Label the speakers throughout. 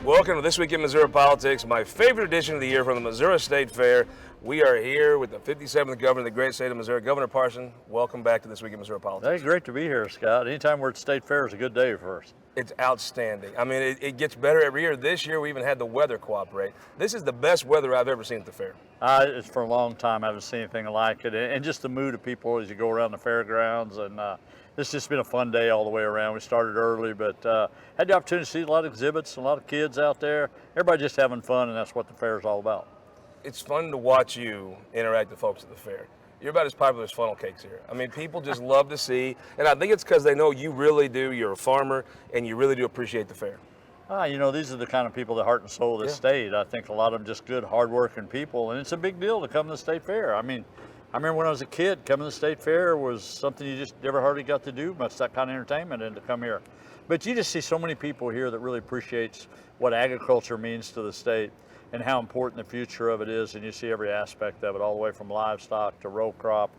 Speaker 1: Welcome to This Week in Missouri Politics, my favorite edition of the year from the Missouri State Fair. We are here with the 57th governor of the great state of Missouri, Governor Parson. Welcome back to This Week in Missouri Politics.
Speaker 2: Hey, great to be here, Scott. Anytime we're at State Fair is a good day for us.
Speaker 1: It's outstanding. I mean, it gets better every year. This year we even had the weather cooperate. This is the best weather I've ever seen at the fair.
Speaker 2: It's for a long time. I haven't seen anything like it. And just the mood of people as you go around the fairgrounds. And this has just been a fun day all the way around. We started early, but had the opportunity to see a lot of exhibits, a lot of kids out there. Everybody just having fun, and that's what the fair is all about.
Speaker 1: It's fun to watch you interact with folks at the fair. You're about as popular as funnel cakes here. I mean, people just love to see, and I think it's because they know you really do. You're a farmer, and you really do appreciate the fair.
Speaker 2: You know, these are the kind of people, the heart and soul of this state. I think a lot of them just good, hardworking people, and it's a big deal to come to the state fair. I mean, I remember when I was a kid, coming to the state fair was something you just never hardly got to do, much that kind of entertainment, and to come here. But you just see so many people here that really appreciates what agriculture means to the state and how important the future of it is, and you see every aspect of it, all the way from livestock to row crop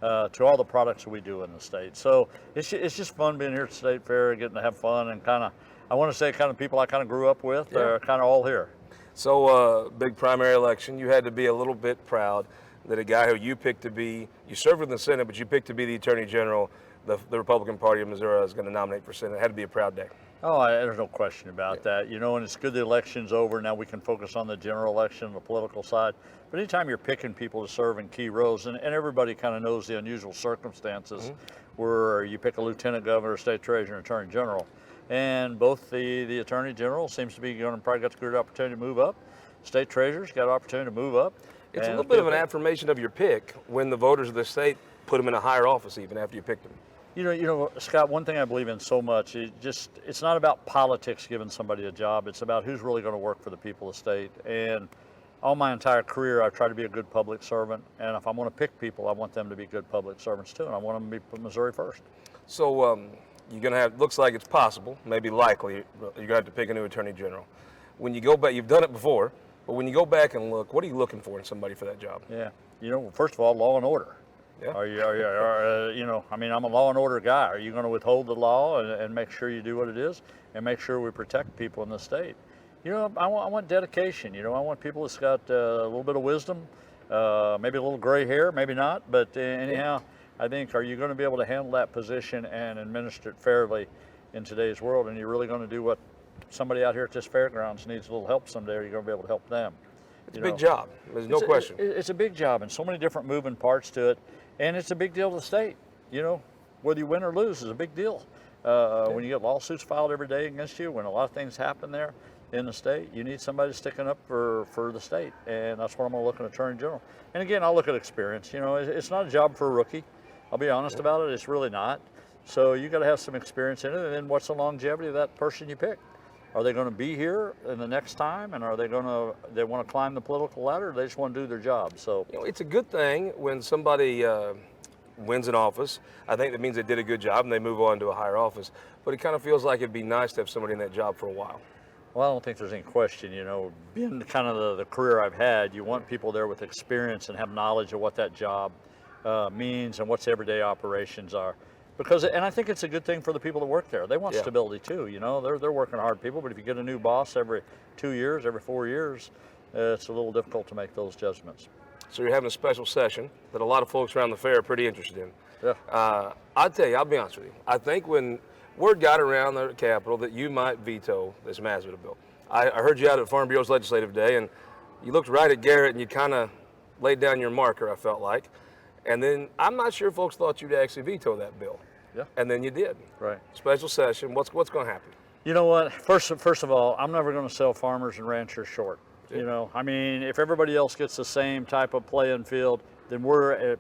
Speaker 2: to all the products that we do in the state. So it's just fun being here at the state fair, getting to have fun, and kind of, I want to say, kind of people I kind of grew up with are kind of all here.
Speaker 1: So big primary election, you had to be a little bit proud that a guy who you picked to be, you served in the Senate, but you picked to be the Attorney General, the Republican Party of Missouri is going to nominate for Senate. It had to be a proud day.
Speaker 2: Oh, there's no question about that. You know, and it's good the election's over. Now we can focus on the general election, the political side. But anytime you're picking people to serve in key roles, and everybody kind of knows the unusual circumstances where you pick a lieutenant governor, state treasurer, and attorney general. And both the attorney general seems to be going to probably got the good opportunity to move up. State treasurer's got an opportunity to move up.
Speaker 1: It's a little bit of an affirmation of your pick when the voters of the state put them in a higher office even after you picked them.
Speaker 2: You know, Scott, one thing I believe in so much, it's not about politics giving somebody a job. It's about who's really going to work for the people of the state. And all my entire career, I've tried to be a good public servant. And if I want to pick people, I want them to be good public servants too. And I want them to be put Missouri first.
Speaker 1: So you're going to have, looks like it's possible, maybe likely, you're going to have to pick a new attorney general. When you go back, you've done it before, but when you go back and look, what are you looking for in somebody for that job?
Speaker 2: Yeah, you know, first of all, law and order. Yeah. You know, I mean, I'm a law and order guy. Are you going to withhold the law and make sure you do what it is and make sure we protect people in the state? You know, I want dedication. You know, I want people that's got a little bit of wisdom, maybe a little gray hair, maybe not. But anyhow, I think, are you going to be able to handle that position and administer it fairly in today's world? And you're really going to do what somebody out here at this fairgrounds needs a little help someday, or you're going to be able to help them.
Speaker 1: It's a big job. There's no question.
Speaker 2: It's a big job and so many different moving parts to it. And it's a big deal to the state. You know, whether you win or lose is a big deal. When you get lawsuits filed every day against you, when a lot of things happen there in the state, you need somebody sticking up for the state. And that's what I'm going to look at Attorney General. And again, I'll look at experience. You know, it's not a job for a rookie. I'll be honest about it. It's really not. So you got to have some experience in it. And then what's the longevity of that person you pick? Are they going to be here in the next time, and are they want to climb the political ladder, or they just want to do their job? So,
Speaker 1: you know, it's a good thing when somebody wins an office. I think that means they did a good job and they move on to a higher office. But it kind of feels like it'd be nice to have somebody in that job for a while.
Speaker 2: Well, I don't think there's any question. You know, being kind of the career I've had, you want people there with experience and have knowledge of what that job means and what everyday operations are. And I think it's a good thing for the people that work there. They want stability too. You know, they're working hard people, but if you get a new boss every 2 years, every 4 years, it's a little difficult to make those judgments.
Speaker 1: So you're having a special session that a lot of folks around the fair are pretty interested in.
Speaker 2: Yeah.
Speaker 1: I'll tell you, I'll be honest with you. I think when word got around the Capitol that you might veto this Masvita bill, I heard you out at Farm Bureau's legislative day, and you looked right at Garrett and you kind of laid down your marker, I felt like. And then I'm not sure folks thought you'd actually veto that bill.
Speaker 2: Yeah.
Speaker 1: And then you did.
Speaker 2: Right.
Speaker 1: Special session. What's going to happen?
Speaker 2: You know what? First of all, I'm never going to sell farmers and ranchers short. Yeah. You know, I mean, if everybody else gets the same type of playing field, then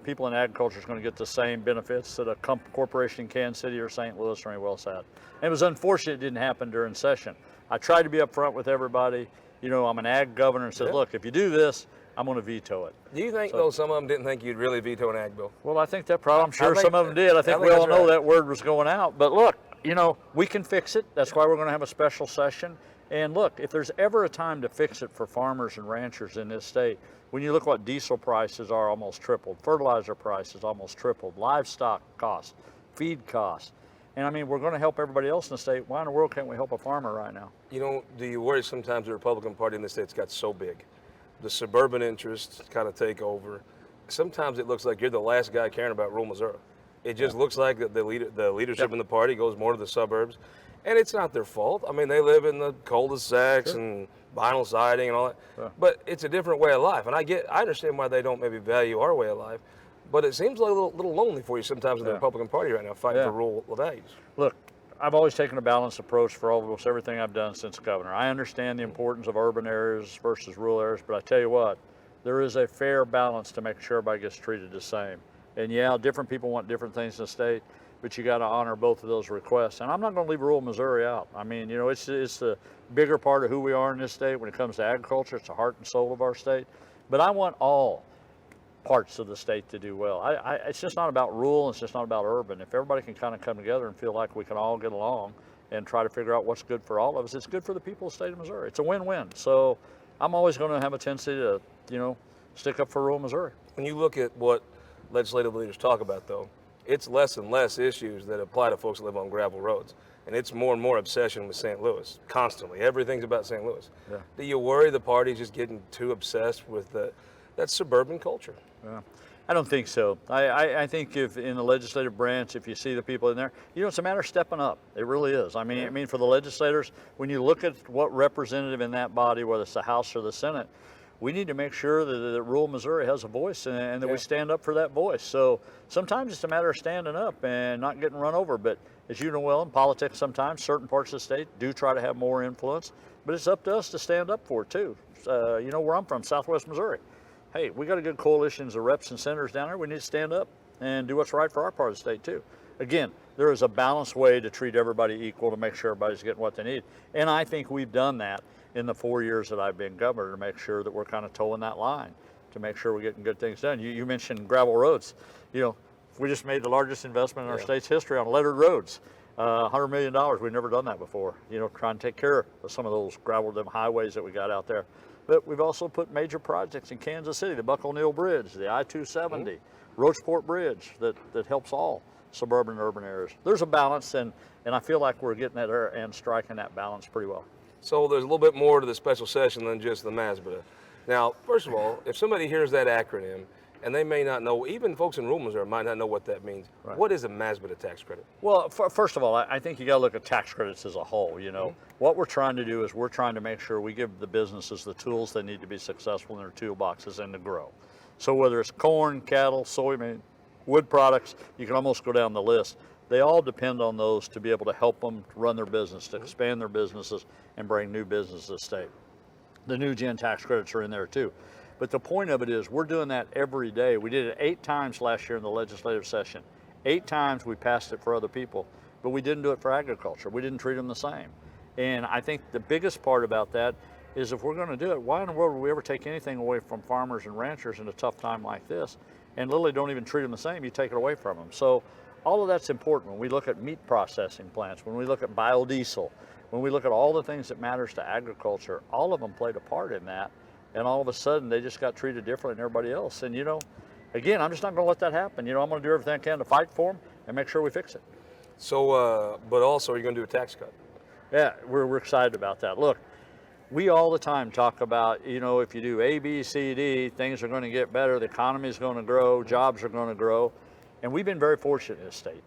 Speaker 2: people in agriculture is going to get the same benefits that a corporation in Kansas City or St. Louis or anywhere else had. And it was unfortunate it didn't happen during session. I tried to be upfront with everybody. You know, I'm an ag governor and said, look, if you do this, I'm going to veto it.
Speaker 1: Do you think, though, some of them didn't think you'd really veto an ag bill?
Speaker 2: Well, I think that probably, I'm sure some of them did. I think we all know that word was going out. But look, you know, we can fix it. That's why we're going to have a special session. And look, if there's ever a time to fix it for farmers and ranchers in this state, when you look what diesel prices are almost tripled, fertilizer prices almost tripled, livestock costs, feed costs, And I mean, we're going to help everybody else in the state. Why in the world can't we help a farmer right now?
Speaker 1: You know, do you worry sometimes the Republican Party in the state's got so big? The suburban interests kind of take over. Sometimes it looks like you're the last guy caring about rural Missouri. It just looks like the leadership in the party goes more to the suburbs. And it's not their fault. I mean, they live in the cul-de-sacs and vinyl siding and all that. But it's a different way of life. And I understand why they don't maybe value our way of life. But it seems like a little lonely for you sometimes in the Republican Party right now, fighting for rural values.
Speaker 2: Look, I've always taken a balanced approach for almost everything I've done since governor. I understand the importance of urban areas versus rural areas, but I tell you what, there is a fair balance to make sure everybody gets treated the same. And yeah, different people want different things in the state, but you got to honor both of those requests. And I'm not going to leave rural Missouri out. I mean, you know, it's the bigger part of who we are in this state. When it comes to agriculture, it's the heart and soul of our state. But I want all parts of the state to do well. It's just not about rural, it's just not about urban. If everybody can kind of come together and feel like we can all get along and try to figure out what's good for all of us, it's good for the people of the state of Missouri. It's a win-win. So I'm always going to have a tendency to, you know, stick up for rural Missouri.
Speaker 1: When you look at what legislative leaders talk about, though, it's less and less issues that apply to folks that live on gravel roads. And it's more and more obsession with St. Louis, constantly. Everything's about St. Louis. Yeah. Do you worry the party's just getting too obsessed with that suburban culture?
Speaker 2: Yeah. I don't think so. I think if in the legislative branch, if you see the people in there, you know, it's a matter of stepping up. It really is. I mean, for the legislators, when you look at what representative in that body, whether it's the House or the Senate, we need to make sure that rural Missouri has a voice and that we stand up for that voice. So sometimes it's a matter of standing up and not getting run over. But as you know well, in politics sometimes certain parts of the state do try to have more influence, but it's up to us to stand up for it too. You know where I'm from, Southwest Missouri. Hey, we got a good coalition of reps and senators down there. We need to stand up and do what's right for our part of the state too. Again, there is a balanced way to treat everybody equal to make sure everybody's getting what they need. And I think we've done that in the 4 years that I've been governor to make sure that we're kind of towing that line, to make sure we're getting good things done. You mentioned gravel roads. You know, we just made the largest investment in our state's history on lettered roads. $100 million, we've never done that before. You know, trying to take care of some of those gravel highways that we got out there. But we've also put major projects in Kansas City, the Buck O'Neill Bridge, the I-270, Roachport Bridge, that helps all suburban and urban areas. There's a balance, and I feel like we're getting there and striking that balance pretty well.
Speaker 1: So there's a little bit more to the special session than just the MASBTA. Now, first of all, if somebody hears that acronym, and they may not know, even folks in rural Missouri might not know what that means. Right. What is a MASBTA tax credit?
Speaker 2: Well, first of all, I think you got to look at tax credits as a whole. You know, what we're trying to do is we're trying to make sure we give the businesses the tools they need to be successful in their toolboxes and to grow. So whether it's corn, cattle, soybean, wood products, you can almost go down the list. They all depend on those to be able to help them run their business, to expand their businesses and bring new business to the state. The new gen tax credits are in there too. But the point of it is we're doing that every day. We did it 8 times last year in the legislative session. 8 times we passed it for other people, but we didn't do it for agriculture. We didn't treat them the same. And I think the biggest part about that is if we're going to do it, why in the world would we ever take anything away from farmers and ranchers in a tough time like this? And literally don't even treat them the same, you take it away from them. So all of that's important when we look at meat processing plants, when we look at biodiesel, when we look at all the things that matters to agriculture, all of them played a part in that. And all of a sudden, they just got treated different than everybody else. And, you know, again, I'm just not going to let that happen. You know, I'm going to do everything I can to fight for them and make sure we fix it.
Speaker 1: So, but also, you're going to do a tax cut.
Speaker 2: Yeah, we're excited about that. Look, we all the time talk about, you know, if you do A, B, C, D, things are going to get better, the economy is going to grow, jobs are going to grow. And we've been very fortunate in this state.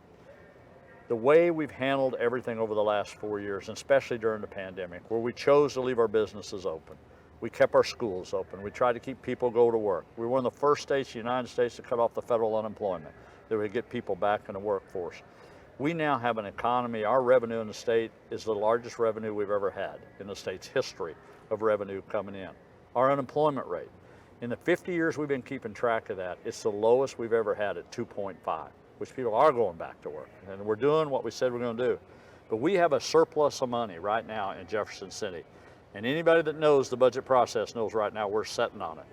Speaker 2: The way we've handled everything over the last 4 years, and especially during the pandemic, where we chose to leave our businesses open. We kept our schools open. We tried to keep people go to work. We were one of the first states in the United States to cut off the federal unemployment, that would get people back in the workforce. We now have an economy, our revenue in the state is the largest revenue we've ever had in the state's history of revenue coming in. Our unemployment rate, in the 50 years we've been keeping track of that, it's the lowest we've ever had at 2.5, which people are going back to work. And we're doing what we said we're going to do. But we have a surplus of money right now in Jefferson City. And anybody that knows the budget process knows right now we're sitting on it.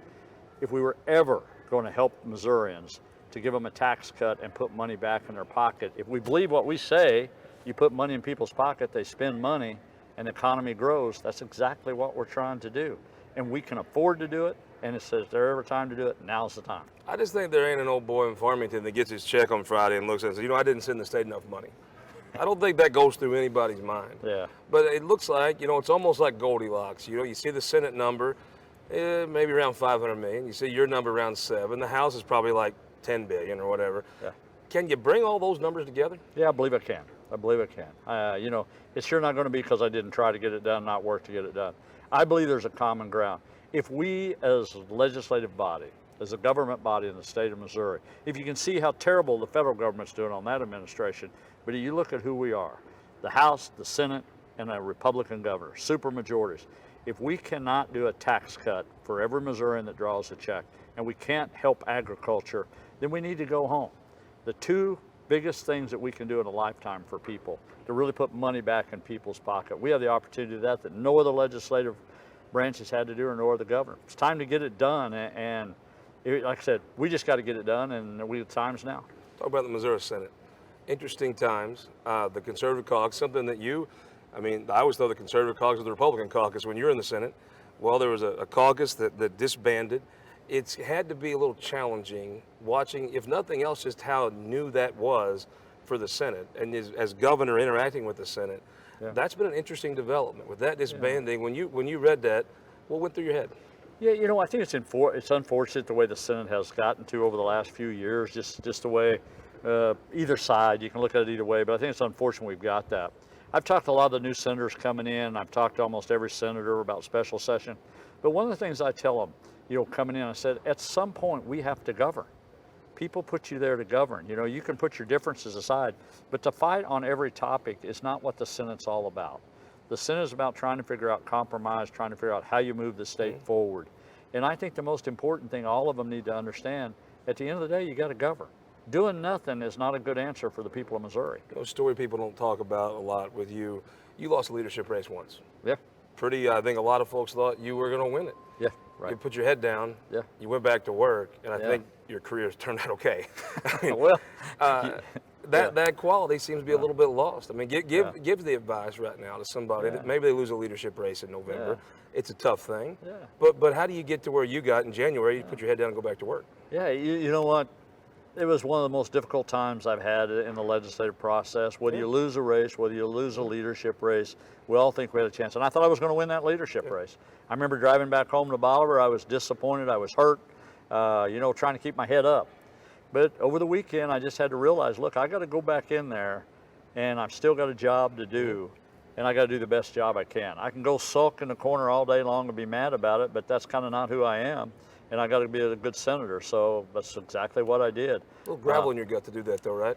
Speaker 2: If we were ever going to help Missourians to give them a tax cut and put money back in their pocket, if we believe what we say, you put money in people's pocket, they spend money, and the economy grows, that's exactly what we're trying to do. And we can afford to do it, and it says there's ever time to do it, now's the time.
Speaker 1: I just think there ain't an old boy in Farmington that gets his check on Friday and looks at it and says, you know, I didn't send the state enough money. I don't think that goes through anybody's mind.
Speaker 2: Yeah.
Speaker 1: But it looks like, it's almost like Goldilocks. You see the Senate number, maybe around 500 million. You see your number around 7. The House is probably like 10 billion or whatever.
Speaker 2: Yeah.
Speaker 1: Can you bring all those numbers together?
Speaker 2: Yeah, I believe I can. It's sure not going to be because I didn't try to get it done, not work to get it done. I believe there's a common ground. If we, as a legislative body, as a government body in the state of Missouri, if you can see how terrible the federal government's doing on that administration, but you look at who we are, the House, the Senate, and a Republican governor, super majorities. If we cannot do a tax cut for every Missourian that draws a check, and we can't help agriculture, then we need to go home. The two biggest things that we can do in a lifetime for people to really put money back in people's pocket. We have the opportunity to do that no other legislative branches had to do, or no other governor. It's time to get it done, and like I said, we just got to get it done, and the time's now.
Speaker 1: Talk about the Missouri Senate. Interesting times. The conservative caucus, something that I always thought the conservative caucus was the Republican caucus when you were in the Senate. Well, there was a caucus that disbanded. It's had to be a little challenging watching, if nothing else, just how new that was for the Senate, and as governor interacting with the Senate. Yeah. That's been an interesting development with that disbanding. Yeah. When you read that, what went through your head?
Speaker 2: Yeah, I think it's unfortunate the way the Senate has gotten to over the last few years, just the way either side, you can look at it either way, but I think it's unfortunate we've got that. I've talked to a lot of the new senators coming in. I've talked to almost every senator about special session. But one of the things I tell them, coming in, I said, at some point we have to govern. People put you there to govern. You can put your differences aside, but to fight on every topic is not what the Senate's all about. The Senate is about trying to figure out compromise, trying to figure out how you move the state forward. And I think the most important thing all of them need to understand, at the end of the day, you got to govern. Doing nothing is not a good answer for the people of Missouri.
Speaker 1: A story people don't talk about a lot with you. You lost a leadership race once.
Speaker 2: Yeah.
Speaker 1: I think a lot of folks thought you were going to win it.
Speaker 2: Yeah, right.
Speaker 1: You put your head down. Yeah. You went back to work, and I think your career's turned out okay. That quality seems to be a little bit lost. Give the advice right now to somebody that maybe they lose a leadership race in November. Yeah. It's a tough thing. Yeah. But how do you get to where you got in January? You put your head down and go back to work.
Speaker 2: Yeah, you know what? It was one of the most difficult times I've had in the legislative process. Whether you lose a race, whether you lose a leadership race, we all think we had a chance. And I thought I was going to win that leadership race. I remember driving back home to Bolivar. I was disappointed. I was hurt, trying to keep my head up. But over the weekend, I just had to realize, look, I got to go back in there, and I've still got a job to do, and I got to do the best job I can. I can go sulk in the corner all day long and be mad about it, but that's kind of not who I am. And I got to be a good senator, so that's exactly what I did.
Speaker 1: A little gravel in your gut to do that, though, right?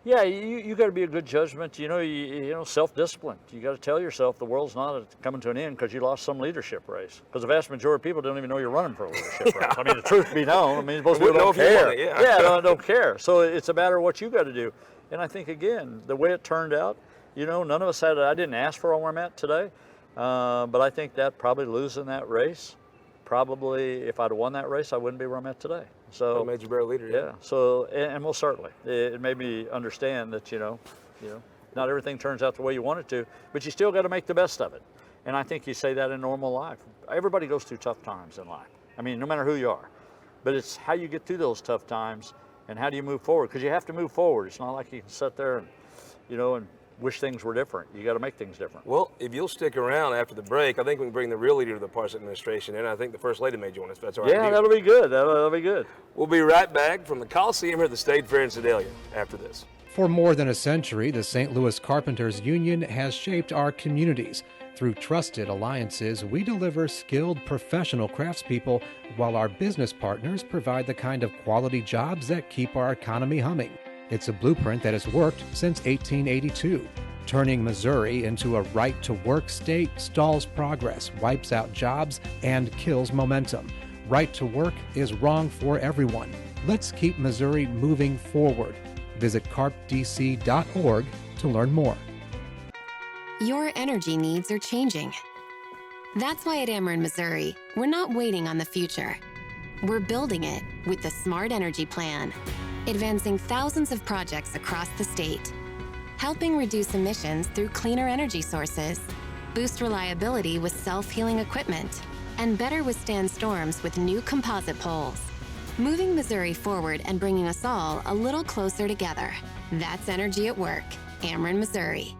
Speaker 2: Yeah, you got to be a good judgment. Self-discipline. You got to tell yourself the world's not coming to an end because you lost some leadership race. Because the vast majority of people don't even know you're running for a leadership race. I mean, the truth be known. Most people don't care. Don't care. So it's a matter of what you got to do. And I think again, the way it turned out, none of us had. I didn't ask for where I'm at today, but I think that probably losing that race. Probably, if I'd won that race, I wouldn't be where I'm at today. So
Speaker 1: it made you a better leader.
Speaker 2: Yeah. So, and most certainly, it made me understand that not everything turns out the way you want it to, but you still got to make the best of it. And I think you say that in normal life. Everybody goes through tough times in life. No matter who you are, but it's how you get through those tough times and how do you move forward? Because you have to move forward. It's not like you can sit there and, and wish things were different. You got to make things different.
Speaker 1: Well, if you'll stick around after the break, I think we can bring the real leader of the Parson administration in. I think the First Lady may join us, if that's all right.
Speaker 2: Yeah, that'll be good. That'll be good.
Speaker 1: We'll be right back from the Coliseum here at the State Fair in Sedalia after this.
Speaker 3: For more than a century, the St. Louis Carpenters Union has shaped our communities. Through trusted alliances, we deliver skilled professional craftspeople while our business partners provide the kind of quality jobs that keep our economy humming. It's a blueprint that has worked since 1882. Turning Missouri into a right-to-work state stalls progress, wipes out jobs, and kills momentum. Right to work is wrong for everyone. Let's keep Missouri moving forward. Visit carpdc.org to learn more.
Speaker 4: Your energy needs are changing. That's why at Ameren, Missouri, we're not waiting on the future. We're building it with the Smart Energy Plan, advancing thousands of projects across the state, helping reduce emissions through cleaner energy sources, boost reliability with self-healing equipment, and better withstand storms with new composite poles. moving Missouri forward and bringing us all a little closer together. That's energy at work. Ameren, Missouri.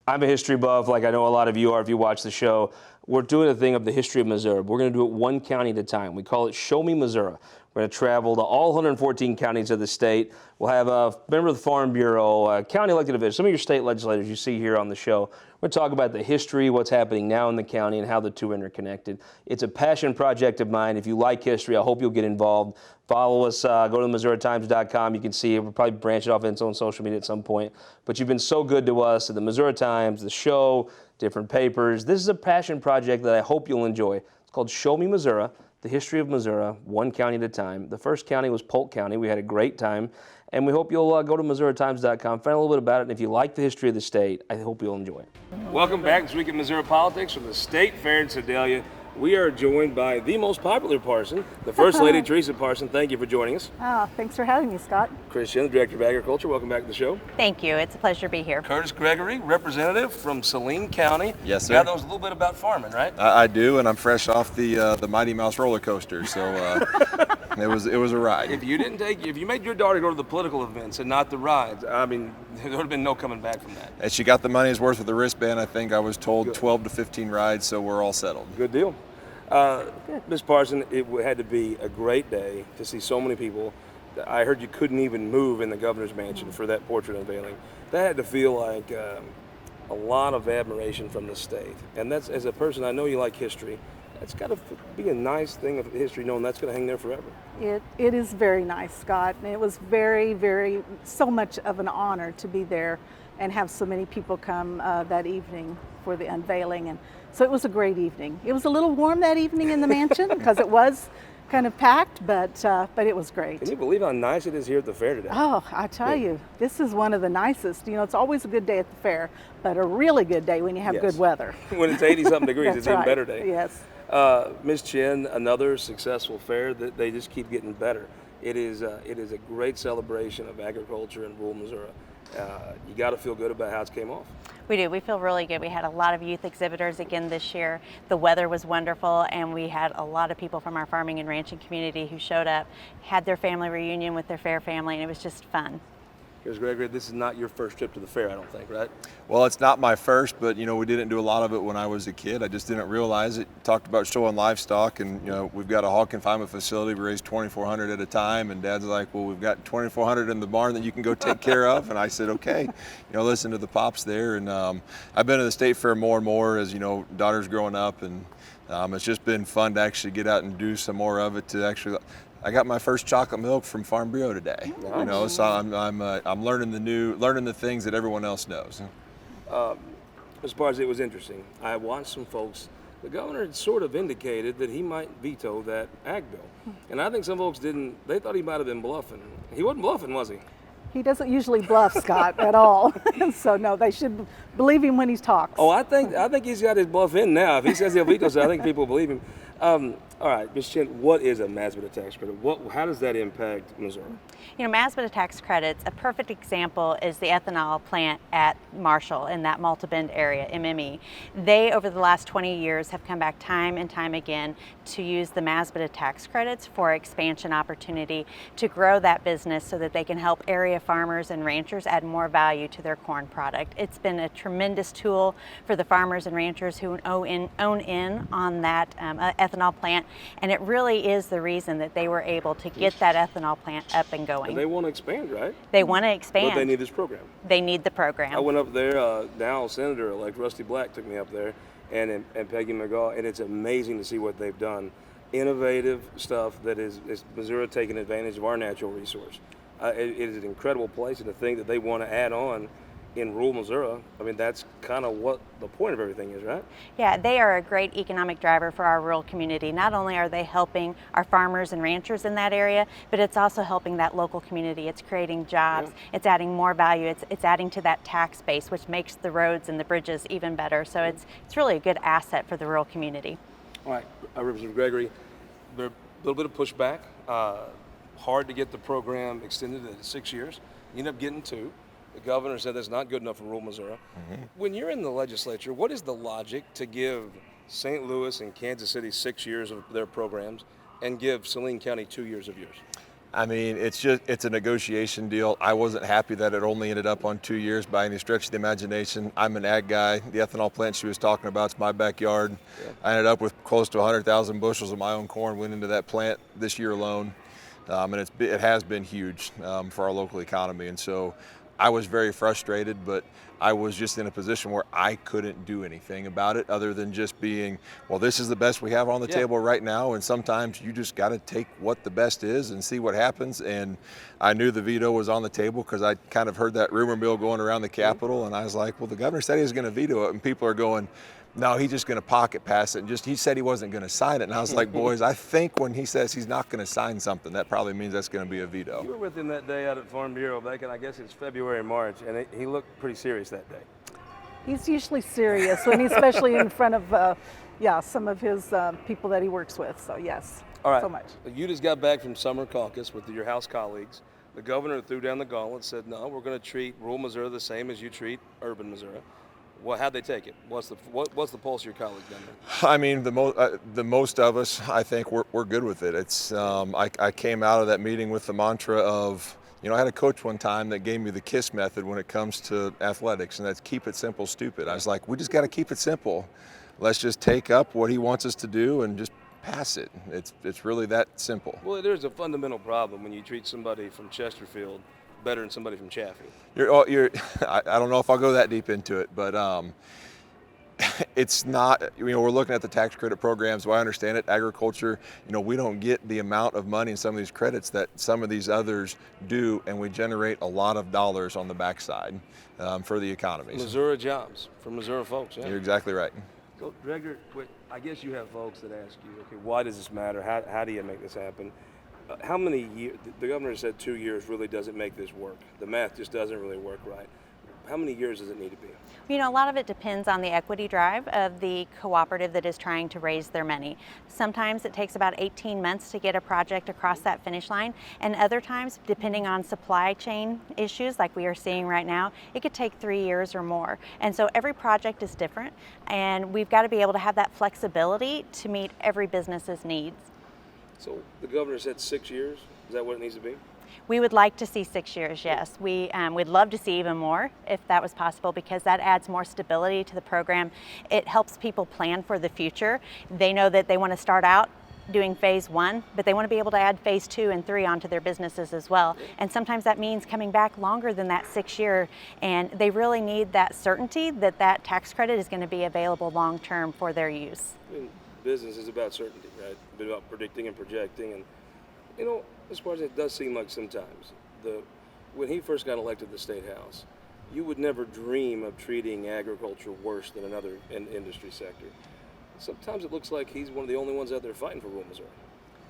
Speaker 1: I'm a history buff, like I know a lot of you are if you watch the show. We're doing a thing of the history of Missouri. We're going to do it one county at a time. We call it Show Me Missouri. We're going to travel to all 114 counties of the state. We'll have a member of the Farm Bureau, county elected officials, some of your state legislators you see here on the show. We're going to talk about the history, what's happening now in the county, and how the two are interconnected. It's a passion project of mine. If you like history, I hope you'll get involved. Follow us, go to MissouriTimes.com. You can see it. We'll probably branch it off into on social media at some point. But you've been so good to us at the Missouri Times, the show, different papers. This is a passion project that I hope you'll enjoy. It's called Show Me Missouri, the history of Missouri, one county at a time. The first county was Polk County. We had a great time. And we hope you'll go to MissouriTimes.com, find a little bit about it. And if you like the history of the state, I hope you'll enjoy it. Welcome back this week at Missouri Politics from the State Fair in Sedalia. We are joined by the most popular Parson, the First Lady, Teresa Parson. Thank you for joining us.
Speaker 5: Oh, thanks for having me, Scott.
Speaker 1: Chris Chinn, the Director of Agriculture. Welcome back to the show.
Speaker 6: Thank you. It's a pleasure to be here.
Speaker 1: Curtis Gregory, representative from Saline County.
Speaker 7: Yes, sir.
Speaker 1: Yeah, that was a little bit about farming, right?
Speaker 7: I do, and I'm fresh off the Mighty Mouse roller coaster, so it was a ride.
Speaker 1: If you made your daughter go to the political events and not the rides, I mean, there would have been no coming back from that.
Speaker 7: And she got the money's worth with the wristband. I think I was told 12 to 15 rides, so we're all settled.
Speaker 1: Good deal. Ms. Parson, it had to be a great day to see so many people. I heard you couldn't even move in the governor's mansion for that portrait unveiling. That had to feel like a lot of admiration from the state. And that's, as a person, I know you like history. That's got to be a nice thing of history, knowing that's going to hang there forever.
Speaker 5: It is very nice, Scott. And it was very, so much of an honor to be there and have so many people come that evening for the unveiling. And so it was a great evening. It was a little warm that evening in the mansion because it was kind of packed, but it was great.
Speaker 1: Can you believe how nice it is here at the fair today?
Speaker 5: Oh, I tell you, this is one of the nicest. You know, it's always a good day at the fair, but a really good day when you have good weather.
Speaker 1: When it's 80-something degrees, it's even better day.
Speaker 5: Yes.
Speaker 1: Ms. Chinn, another successful fair that they just keep getting better. It is a great celebration of agriculture in rural Missouri. You got to feel good about how it came off.
Speaker 6: We do. We feel really good. We had a lot of youth exhibitors again this year. The weather was wonderful, and we had a lot of people from our farming and ranching community who showed up, had their family reunion with their fair family, and it was just fun.
Speaker 1: Because Gregory, this is not your first trip to the fair, I don't think, right?
Speaker 7: Well, it's not my first, but we didn't do a lot of it when I was a kid. I just didn't realize it. Talked about showing livestock, and we've got a hog confinement facility. We raise 2,400 at a time, and Dad's like, "Well, we've got 2,400 in the barn that you can go take care of." And I said, "Okay." Listen to the pops there, and I've been to the state fair more and more as daughter's growing up, and it's just been fun to actually get out and do some more of it. I got my first chocolate milk from Farm Bureau today.
Speaker 1: Nice.
Speaker 7: So I'm learning the things that everyone else knows.
Speaker 1: As far as it was interesting, I watched some folks. The governor had sort of indicated that he might veto that ag bill, and I think some folks didn't. They thought he might have been bluffing. He wasn't bluffing, was he?
Speaker 5: He doesn't usually bluff, Scott, at all. So no, they should believe him when he talks.
Speaker 1: Oh, I think he's got his bluff in now. If he says he'll veto, so I think people believe him. All right, Ms. Chinn, what is a Mazda tax credit? How does that impact Missouri?
Speaker 6: Mazda tax credits, a perfect example is the ethanol plant at Marshall in that Malta-Bend area, MME. They, over the last 20 years, have come back time and time again to use the Mazda tax credits for expansion opportunity to grow that business so that they can help area farmers and ranchers add more value to their corn product. It's been a tremendous tool for the farmers and ranchers who own in on that ethanol plant, and it really is the reason that they were able to get that ethanol plant up and going.
Speaker 1: And they want to expand, right?
Speaker 6: They want to expand.
Speaker 1: But they need this program.
Speaker 6: They need the program.
Speaker 1: I went up there, now Senator-elect Rusty Black took me up there, and Peggy McGaw, and it's amazing to see what they've done. Innovative stuff that is Missouri taking advantage of our natural resource. It is an incredible place, and to think that they want to add on in rural Missouri, I mean, that's kind of what the point of everything is, right?
Speaker 6: Yeah, they are a great economic driver for our rural community. Not only are they helping our farmers and ranchers in that area, but it's also helping that local community. It's creating jobs, it's adding more value, it's adding to that tax base, which makes the roads and the bridges even better. So it's really a good asset for the rural community.
Speaker 1: All right, Representative Gregory, there's a little bit of pushback. Hard to get the program extended to 6 years. You end up getting 2. The governor said that's not good enough for rural Missouri. Mm-hmm. When you're in the legislature, what is the logic to give St. Louis and Kansas City 6 years of their programs and give Saline County 2 years of yours?
Speaker 7: I mean, it's a negotiation deal. I wasn't happy that it only ended up on 2 years by any stretch of the imagination. I'm an ag guy. The ethanol plant she was talking about is my backyard. Yeah. I ended up with close to 100,000 bushels of my own corn went into that plant this year alone. And it has been huge for our local economy. And so I was very frustrated, but I was just in a position where I couldn't do anything about it other than just being, well, this is the best we have on the table right now. And sometimes you just got to take what the best is and see what happens. And I knew the veto was on the table because I kind of heard that rumor mill going around the Capitol. And I was like, well, the governor said he was going to veto it. And people are going, no, he's just going to pocket pass it. And he said he wasn't going to sign it. And I was like, boys, I think when he says he's not going to sign something, that probably means that's going to be a veto.
Speaker 1: You were with him that day out at Farm Bureau back in, I guess it's February, March, and he looked pretty serious that day.
Speaker 5: He's usually serious, especially in front of, some of his people that he works with. So yes,
Speaker 1: all right.
Speaker 5: So much.
Speaker 1: You just got back from summer caucus with your House colleagues. The governor threw down the gauntlet, said, no, we're going to treat rural Missouri the same as you treat urban Missouri. Well, how'd they take it? What's the pulse of your colleagues down there?
Speaker 7: I mean, the most of us, I think, we're good with it. It's I came out of that meeting with the mantra of, I had a coach one time that gave me the KISS method when it comes to athletics, and that's keep it simple, stupid. I was like, we just got to keep it simple. Let's just take up what he wants us to do and just pass it. It's really that simple.
Speaker 1: Well, there's a fundamental problem when you treat somebody from Chesterfield better than somebody from Chaffee.
Speaker 7: I don't know if I'll go that deep into it, but it's not, we're looking at the tax credit programs. So I understand it. Agriculture, we don't get the amount of money in some of these credits that some of these others do, and we generate a lot of dollars on the backside for the economies.
Speaker 1: Missouri jobs for Missouri folks. Yeah.
Speaker 7: You're exactly right.
Speaker 1: So, Gregory, I guess you have folks that ask you, okay, why does this matter? How do you make this happen? How many years? The governor said 2 years really doesn't make this work. The math just doesn't really work right. How many years does it need to be?
Speaker 6: A lot of it depends on the equity drive of the cooperative that is trying to raise their money. Sometimes it takes about 18 months to get a project across that finish line, and other times, depending on supply chain issues like we are seeing right now, it could take 3 years or more. And so every project is different, and we've got to be able to have that flexibility to meet every business's needs.
Speaker 1: So the governor said 6 years. Is that what it needs to be?
Speaker 6: We would like to see 6 years, yes. We'd love to see even more if that was possible, because that adds more stability to the program. It helps people plan for the future. They know that they want to start out doing phase 1, but they want to be able to add phase 2 and 3 onto their businesses as well. And sometimes that means coming back longer than that 6 year, and they really need that certainty that that tax credit is going to be available long term for their use.
Speaker 1: Business is about certainty, right? It's about predicting and projecting, and as far as it does seem like sometimes, when he first got elected to the State House, you would never dream of treating agriculture worse than another industry sector. Sometimes it looks like he's one of the only ones out there fighting for rural Missouri.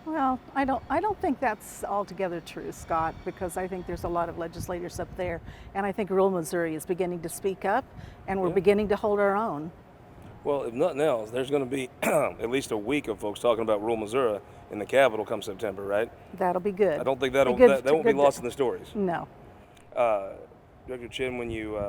Speaker 5: Well, I don't think that's altogether true, Scott, because I think there's a lot of legislators up there, and I think rural Missouri is beginning to speak up, and we're beginning to hold our own.
Speaker 1: Well, if nothing else, there's going to be at least a week of folks talking about rural Missouri in the Capitol come September, right?
Speaker 5: That'll be good.
Speaker 1: I don't think that won't be lost in the stories.
Speaker 5: No.
Speaker 1: Dr. Chinn, when you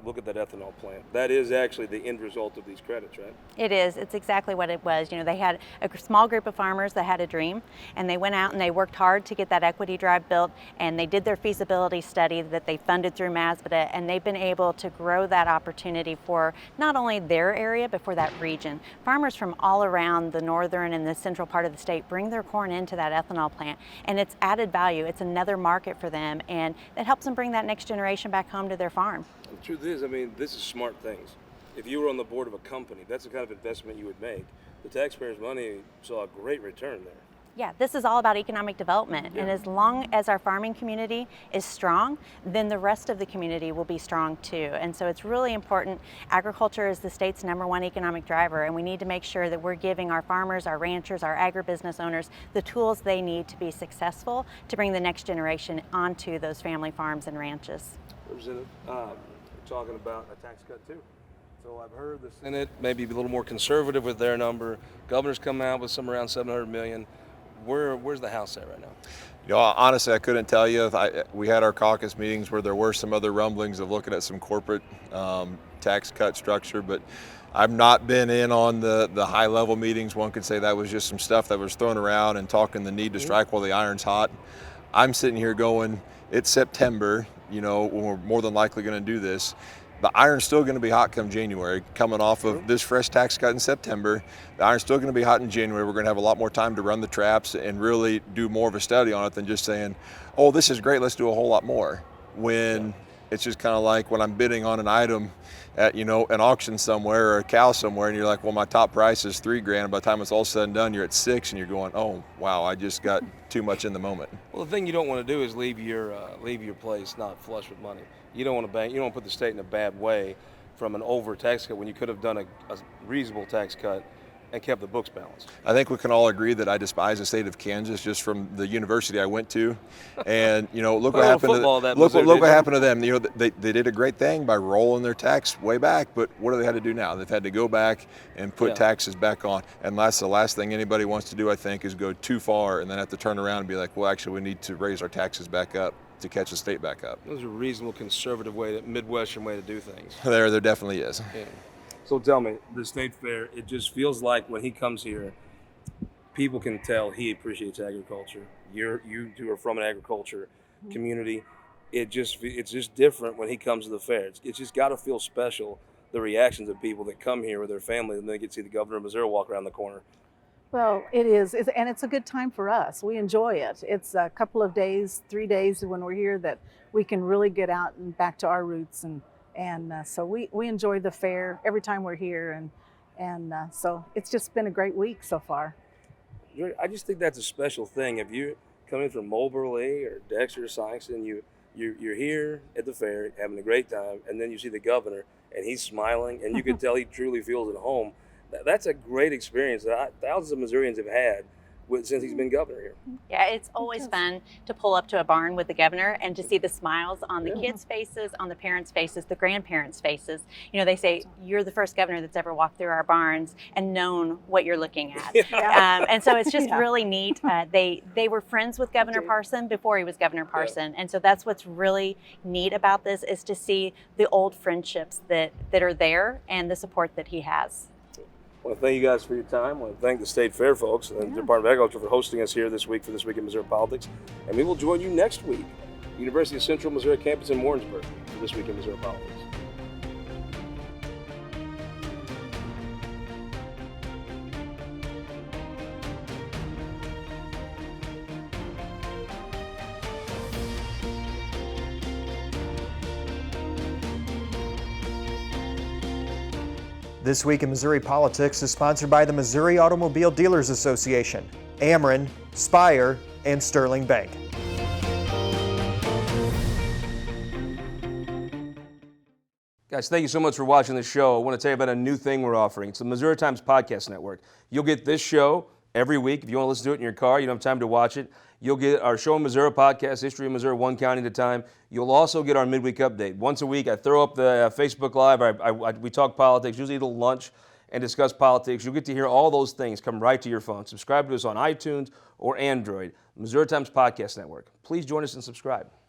Speaker 1: look at that ethanol plant, that is actually the end result of these credits, right?
Speaker 6: It is. It's exactly what it was. They had a small group of farmers that had a dream, and they went out and they worked hard to get that equity drive built, and they did their feasibility study that they funded through MASBDA, and they've been able to grow that opportunity for not only their area, but for that region. Farmers from all around the northern and the central part of the state bring their corn into that ethanol plant, and it's added value. It's another market for them, and it helps them bring that next generation back home to their farm.
Speaker 1: The truth is, this is smart things. If you were on the board of a company, that's the kind of investment you would make. The taxpayers' money saw a great return there.
Speaker 6: Yeah, this is all about economic development. Yeah. And as long as our farming community is strong, then the rest of the community will be strong too. And so it's really important. Agriculture is the state's #1 economic driver, and we need to make sure that we're giving our farmers, our ranchers, our agribusiness owners the tools they need to be successful to bring the next generation onto those family farms and ranches.
Speaker 1: Representative, we're talking about a tax cut too. So I've heard the Senate maybe be a little more conservative with their number. Governor's come out with some around $700 million. Where's the House at right now?
Speaker 7: Honestly, I couldn't tell you. We had our caucus meetings where there were some other rumblings of looking at some corporate tax cut structure, but I've not been in on the high level meetings. One could say that was just some stuff that was thrown around and talking the need to strike while the iron's hot. I'm sitting here going, it's September, you know, when we're more than likely going to do this. The iron's still going to be hot come January. Coming off of this fresh tax cut in September, the iron's still going to be hot in January. We're going to have a lot more time to run the traps and really do more of a study on it than just saying, oh, this is great, let's do a whole lot more. When it's just kind of like when I'm bidding on an item at, you know, an auction somewhere or a cow somewhere, and you're like, well, my top price is $3,000. By the time it's all said and done, you're at $6,000, and you're going, oh, wow, I just got too much in the moment.
Speaker 1: Well, the thing you don't want to do is leave your place not flush with money. You don't want to bank. You don't want to put the state in a bad way from an over tax cut when you could have done a reasonable tax cut and kept the books balanced.
Speaker 7: I think we can all agree that I despise the state of Kansas just from the university I went to, and you know, look what happened to look what happened to them. You know, they did a great thing by rolling their tax way back, but what do they had to do now? They've had to go back and put taxes back on, and that's the last thing anybody wants to do. I think is go too far and then have to turn around and be like, well, actually, we need to raise our taxes back up to catch the state back up.
Speaker 1: Those are a reasonable, conservative way, Midwestern way to do things.
Speaker 7: There definitely is.
Speaker 1: Yeah. So tell me, the state fair, it just feels like when he comes here, people can tell he appreciates agriculture. You two are from an agriculture community. It's just different when he comes to the fair. It's just got to feel special, the reactions of people that come here with their family and they get to see the governor of Missouri walk around the corner.
Speaker 5: Well, it is, and it's a good time for us. We enjoy it. It's a couple of days, 3 days when we're here that we can really get out and back to our roots, and so we enjoy the fair every time we're here, and so it's just been a great week so far.
Speaker 1: I just think that's a special thing. If you come in from Moberly or Dexter or Sykeston, you're here at the fair having a great time, and then you see the governor and he's smiling, and you can tell he truly feels at home. That's a great experience that thousands of Missourians have had since he's been governor here.
Speaker 6: Yeah, it's always fun to pull up to a barn with the governor and to see the smiles on the kids' faces, on the parents' faces, the grandparents' faces. You know, they say, you're the first governor that's ever walked through our barns and known what you're looking at. And so it's just really neat. They were friends with Governor Parson before he was Governor Parson. And so that's what's really neat about this, is to see the old friendships that are there and the support that he has.
Speaker 1: I want to thank you guys for your time. I want to thank the State Fair folks and the Department of Agriculture for hosting us here this week for This Week in Missouri Politics. And we will join you next week, University of Central Missouri campus in Warrensburg, for This Week in Missouri Politics.
Speaker 8: This Week in Missouri Politics is sponsored by the Missouri Automobile Dealers Association, Ameren, Spire, and Sterling Bank.
Speaker 1: Guys, thank you so much for watching the show. I want to tell you about a new thing we're offering. It's the Missouri Times Podcast Network. You'll get this show every week. If you want to listen to it in your car, you don't have time to watch it. You'll get our Show in Missouri podcast, History of Missouri, one county at a time. You'll also get our midweek update. Once a week, I throw up the Facebook Live. We talk politics, usually eat a lunch and discuss politics. You'll get to hear all those things come right to your phone. Subscribe to us on iTunes or Android. Missouri Times Podcast Network. Please join us and subscribe.